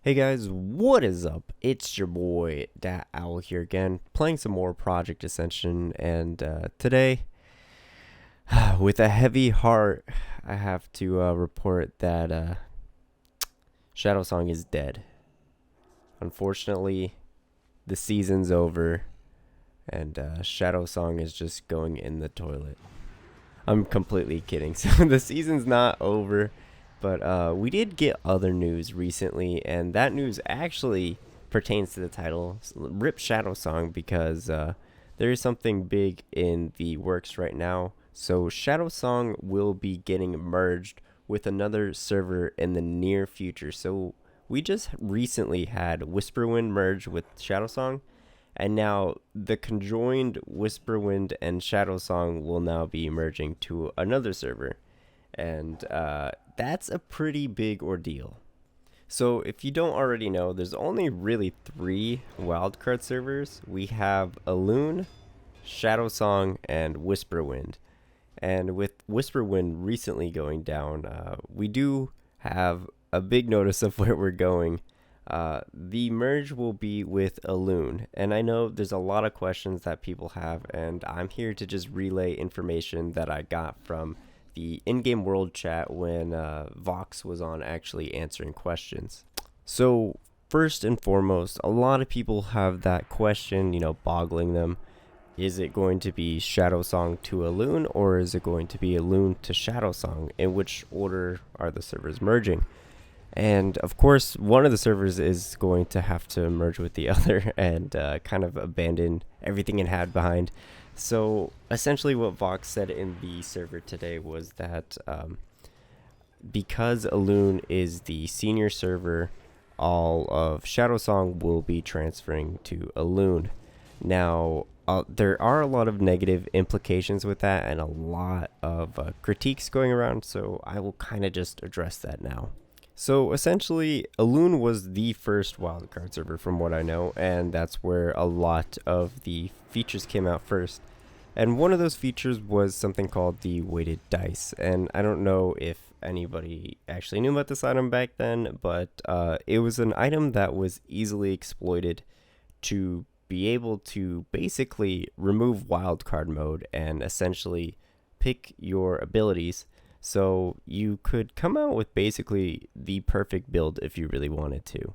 Hey guys, what is up? It's your boy Dat Owl here again, playing some more Project Ascension, and today, with a heavy heart, I have to report that SHADOWSONG is dead. Unfortunately, the season's over, and SHADOWSONG is just going in the toilet. I'm completely kidding. So the season's not over. But we did get other news recently, and that news actually pertains to the title, Rip SHADOWSONG, because there is something big in the works right now. So SHADOWSONG will be getting merged with another server in the near future. So we just recently had Whisperwind merge with SHADOWSONG, and now the conjoined Whisperwind and SHADOWSONG will now be merging to another server. And that's a pretty big ordeal. So if you don't already know, there's only really 3 wildcard servers. We have Elune, SHADOWSONG, and Whisperwind. And with Whisperwind recently going down, we do have a big notice of where we're going. The merge will be with Elune, and I know there's a lot of questions that people have, and I'm here to just relay information that I got from the in-game world chat when Vox was on actually answering questions. So first and foremost, a lot of people have that question, boggling them. Is it going to be SHADOWSONG to Elune, or is it going to be Elune to SHADOWSONG? In which order are the servers merging? And of course, one of the servers is going to have to merge with the other and kind of abandon everything it had behind. So essentially what Vox said in the server today was that because Elune is the senior server, all of SHADOWSONG will be transferring to Elune. Now, there are a lot of negative implications with that and a lot of critiques going around, so I will kind of just address that now. So essentially, Elune was the first wildcard server from what I know, and that's where a lot of the features came out first. And one of those features was something called the weighted dice. And I don't know if anybody actually knew about this item back then, but it was an item that was easily exploited to be able to basically remove wildcard mode and essentially pick your abilities. So you could come out with basically the perfect build if you really wanted to.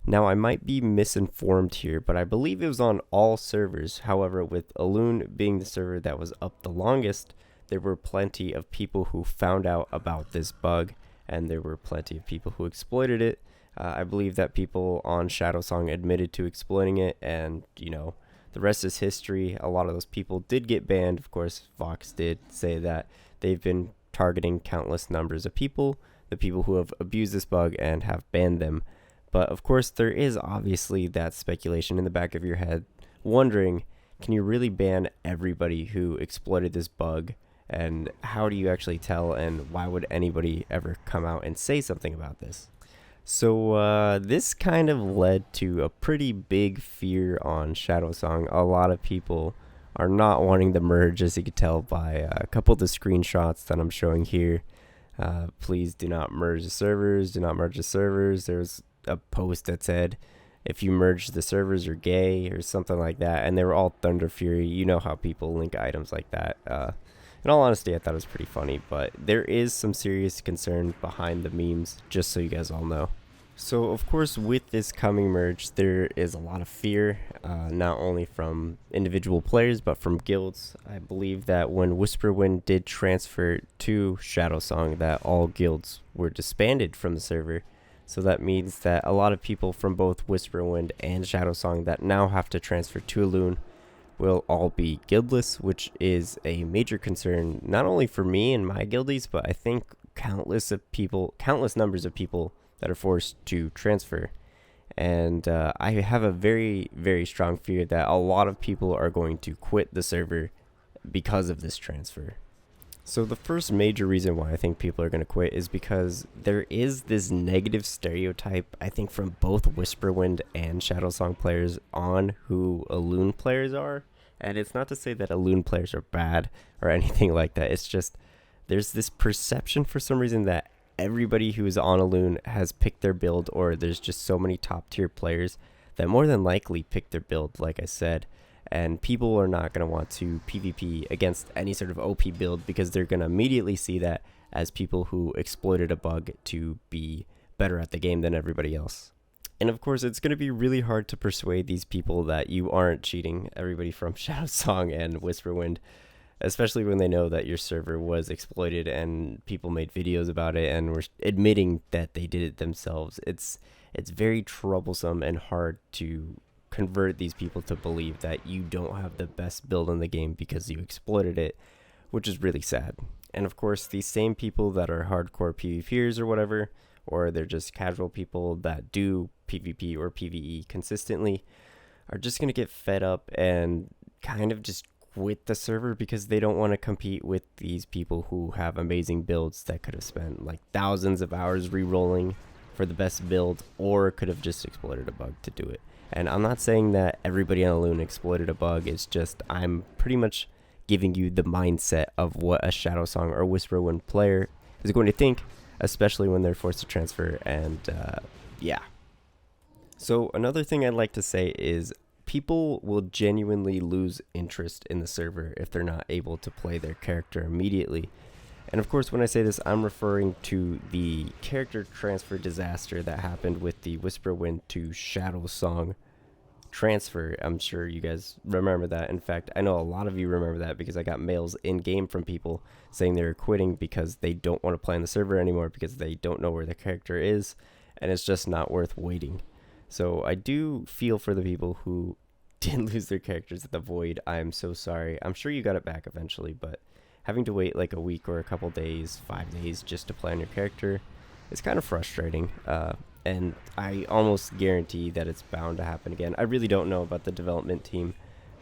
Now, I might be misinformed here, but I believe it was on all servers. However, with Elune being the server that was up the longest, there were plenty of people who found out about this bug, and there were plenty of people who exploited it. I believe that people on SHADOWSONG admitted to exploiting it, and, the rest is history. A lot of those people did get banned. Of course, Vox did say that they've been targeting countless numbers of people, the people who have abused this bug and have banned them. But of course, there is obviously that speculation in the back of your head, wondering, can you really ban everybody who exploited this bug? And how do you actually tell? And why would anybody ever come out and say something about this? So this kind of led to a pretty big fear on SHADOWSONG. A lot of people are not wanting the merge, as you could tell by a couple of the screenshots that I'm showing here. Please do not merge the servers. Do not merge the servers. There's a post that said, if you merge the servers, you're gay, or something like that. And they were all Thunder Fury. You know how people link items like that. In all honesty, I thought it was pretty funny. But there is some serious concern behind the memes, just so you guys all know. So, of course, with this coming merge, there is a lot of fear, not only from individual players, but from guilds. I believe that when Whisperwind did transfer to SHADOWSONG, that all guilds were disbanded from the server. So that means that a lot of people from both Whisperwind and SHADOWSONG that now have to transfer to Elune will all be guildless, which is a major concern, not only for me and my guildies, but I think countless numbers of people that are forced to transfer. And I have a very, very strong fear that a lot of people are going to quit the server because of this transfer. So the first major reason why I think people are going to quit is because there is this negative stereotype, I think, from both Whisperwind and SHADOWSONG players on who Elune players are. And it's not to say that Elune players are bad or anything like that. It's just there's this perception for some reason that everybody who is on a loon has picked their build, or there's just so many top tier players that more than likely pick their build, like I said. And people are not going to want to PvP against any sort of OP build because they're going to immediately see that as people who exploited a bug to be better at the game than everybody else. And of course, it's going to be really hard to persuade these people that you aren't cheating, everybody from Shadowsong and Whisperwind, especially when they know that your server was exploited and people made videos about it and were admitting that they did it themselves. It's very troublesome and hard to convert these people to believe that you don't have the best build in the game because you exploited it, which is really sad. And of course, these same people that are hardcore PvPers or whatever, or they're just casual people that do PvP or PvE consistently, are just going to get fed up and kind of just quit the server because they don't want to compete with these people who have amazing builds that could have spent like thousands of hours re-rolling for the best build, or could have just exploited a bug to do it. And I'm not saying that everybody on a loon exploited a bug, it's just I'm pretty much giving you the mindset of what a Shadowsong or Whisperwind player is going to think, especially when they're forced to transfer. And yeah. So another thing I'd like to say is people will genuinely lose interest in the server if they're not able to play their character immediately. And of course, when I say this, I'm referring to the character transfer disaster that happened with the Whisperwind to Shadowsong transfer. I'm sure you guys remember that. In fact, I know a lot of you remember that because I got mails in game from people saying they were quitting because they don't want to play on the server anymore because they don't know where their character is, and it's just not worth waiting. So I do feel for the people who did lose their characters at the Void. I'm so sorry. I'm sure you got it back eventually, but having to wait like a week or a couple days, 5 days just to play on your character is kind of frustrating. And I almost guarantee that it's bound to happen again. I really don't know about the development team,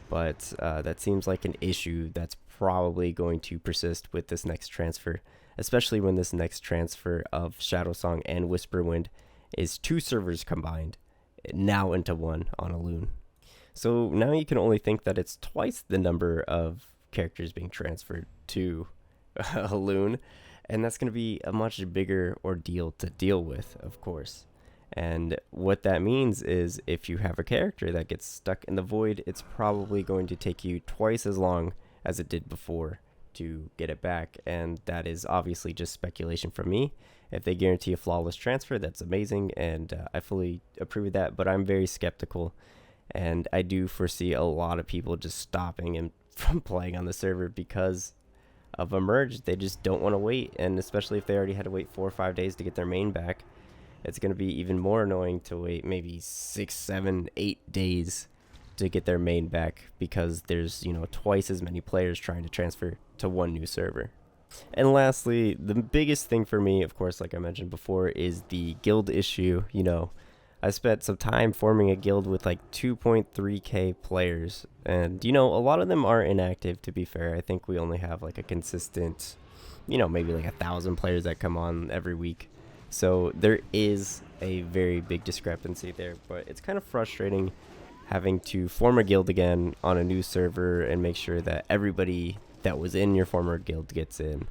but that seems like an issue that's probably going to persist with this next transfer, especially when this next transfer of Shadowsong and Whisperwind is 2 servers combined now into 1 on a loon. So now you can only think that it's twice the number of characters being transferred to a loon, and that's going to be a much bigger ordeal to deal with, of course. And what that means is if you have a character that gets stuck in the Void, it's probably going to take you twice as long as it did before to get it back. And that is obviously just speculation from me. If they guarantee a flawless transfer, that's amazing, and I fully approve of that, but I'm very skeptical, and I do foresee a lot of people just stopping and from playing on the server because of a merge. They just don't want to wait, and especially if they already had to wait 4 or 5 days to get their main back, it's going to be even more annoying to wait maybe 6, 7, 8 days to get their main back because there's, twice as many players trying to transfer to one new server. And lastly, the biggest thing for me, of course, like I mentioned before, is the guild issue. I spent some time forming a guild with like 2.3k players, and a lot of them are inactive, to be fair. I think we only have like a consistent, maybe like 1,000 players that come on every week. So there is a very big discrepancy there, but it's kind of frustrating having to form a guild again on a new server and make sure that everybody that was in your former guild gets in.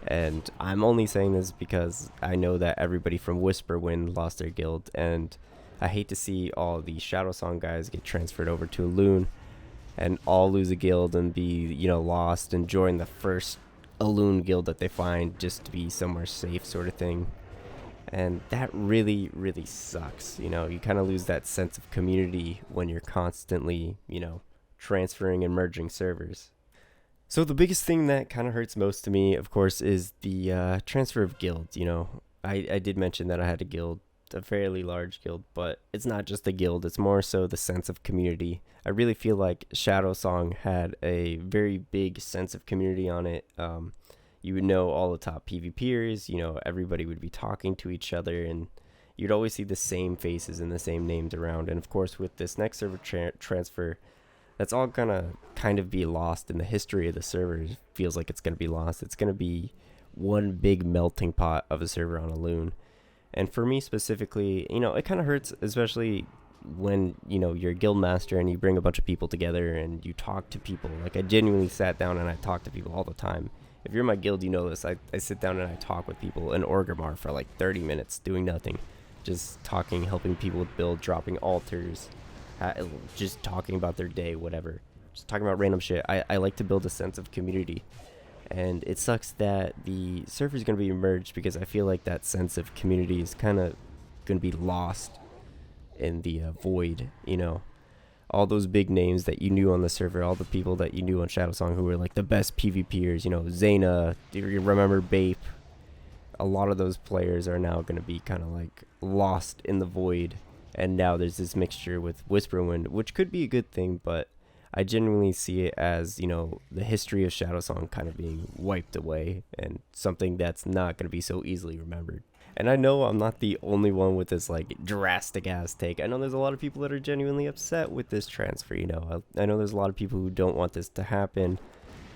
And I'm only saying this because I know that everybody from Whisperwind lost their guild, and I hate to see all the Shadowsong guys get transferred over to a loon and all lose a guild and be, lost and join the first loon guild that they find just to be somewhere safe, sort of thing. And that really, really sucks. You kind of lose that sense of community when you're constantly, transferring and merging servers. So the biggest thing that kind of hurts most to me, of course, is the transfer of guilds. I did mention that I had a guild, a fairly large guild, but it's not just the guild, it's more so the sense of community. I really feel like Shadowsong had a very big sense of community on it. You would know all the top PvPers, everybody would be talking to each other, and you'd always see the same faces and the same names around. And of course, with this next server transfer, that's all gonna kind of be lost in the history of the server. It feels like it's gonna be lost. It's gonna be one big melting pot of a server on a loon. And for me specifically, it kind of hurts, especially when, you're a guild master and you bring a bunch of people together and you talk to people. Like, I genuinely sat down and I talked to people all the time. If you're in my guild, you know this. I sit down and I talk with people in Orgrimmar for like 30 minutes doing nothing. Just talking, helping people with build, dropping altars, just talking about their day, whatever. Just talking about random shit. I like to build a sense of community. And it sucks that the server is going to be merged because I feel like that sense of community is kind of going to be lost in the void, you know. All those big names that you knew on the server, all the people that you knew on ShadowSong who were like the best PvPers, you know, Zaina, do you remember Bape? A lot of those players are now going to be kind of like lost in the void. And now there's this mixture with Whisperwind, which could be a good thing, but I genuinely see it as, you know, the history of ShadowSong kind of being wiped away and something that's not going to be so easily remembered. And I know I'm not the only one with this like drastic ass take. I know there's a lot of people that are genuinely upset with this transfer, you know. I know there's a lot of people who don't want this to happen.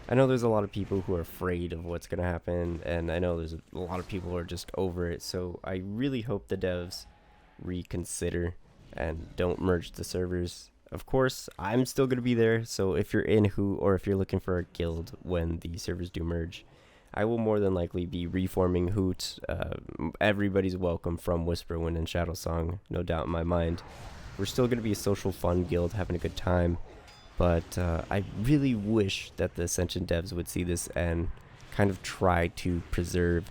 I know there's a lot of people who are afraid of what's going to happen, and I know there's a lot of people who are just over it. So I really hope the devs reconsider and don't merge the servers. Of course, I'm still going to be there, so if you're in or if you're looking for a guild when the servers do merge, I will more than likely be reforming Hoot. Everybody's welcome from Whisperwind and ShadowSong, no doubt in my mind. We're still going to be a social fun guild, having a good time, but I really wish that the Ascension devs would see this and kind of try to preserve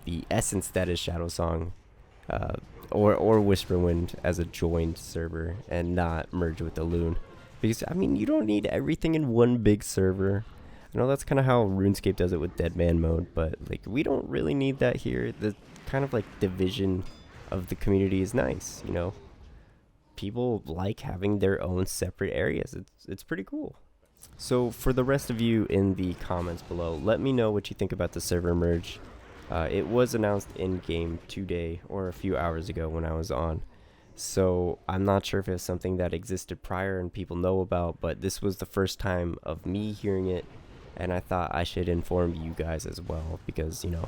the essence that is ShadowSong, or Whisperwind as a joined server and not merge with the Loon. Because, I mean, you don't need everything in one big server. I know that's kind of how RuneScape does it with Dead Man mode, but like we don't really need that here. The kind of like division of the community is nice, you know. People like having their own separate areas. It's pretty cool. So for the rest of you in the comments below, let me know what you think about the server merge. It was announced in game today or a few hours ago when I was on. So I'm not sure if it's something that existed prior and people know about, but this was the first time of me hearing it. And I thought I should inform you guys as well because, you know,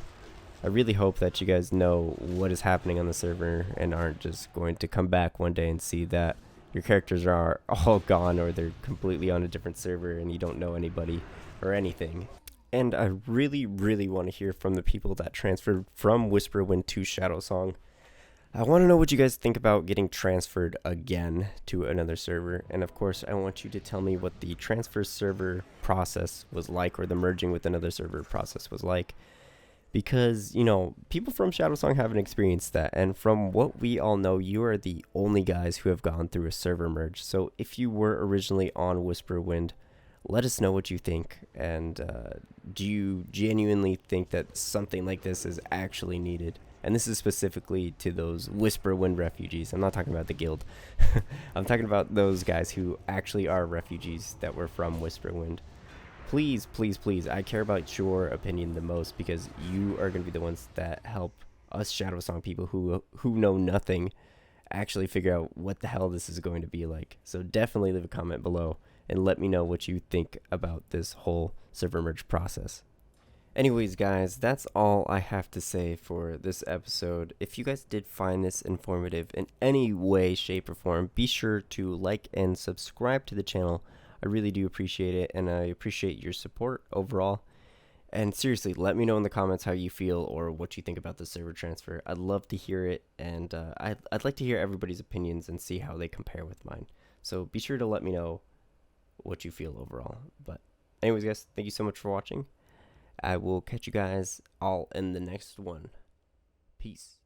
I really hope that you guys know what is happening on the server and aren't just going to come back one day and see that your characters are all gone or they're completely on a different server and you don't know anybody or anything. And I really, really want to hear from the people that transferred from Whisperwind to ShadowSong. I want to know what you guys think about getting transferred again to another server. And of course, I want you to tell me what the transfer server process was like, or the merging with another server process was like. Because, you know, people from ShadowSong haven't experienced that. And from what we all know, you are the only guys who have gone through a server merge. So if you were originally on Whisperwind, let us know what you think. And do you genuinely think that something like this is actually needed? And this is specifically to those Whisperwind refugees. I'm not talking about the guild. I'm talking about those guys who actually are refugees that were from Whisperwind. Please, please, please, I care about your opinion the most because you are going to be the ones that help us ShadowSong people who know nothing actually figure out what the hell this is going to be like. So definitely leave a comment below and let me know what you think about this whole server merge process. Anyways, guys, that's all I have to say for this episode. If you guys did find this informative in any way, shape, or form, be sure to like and subscribe to the channel. I really do appreciate it, and I appreciate your support overall. And seriously, let me know in the comments how you feel or what you think about the server transfer. I'd love to hear it, and I'd like to hear everybody's opinions and see how they compare with mine. So be sure to let me know what you feel overall. But anyways, guys, thank you so much for watching. I will catch you guys all in the next one. Peace.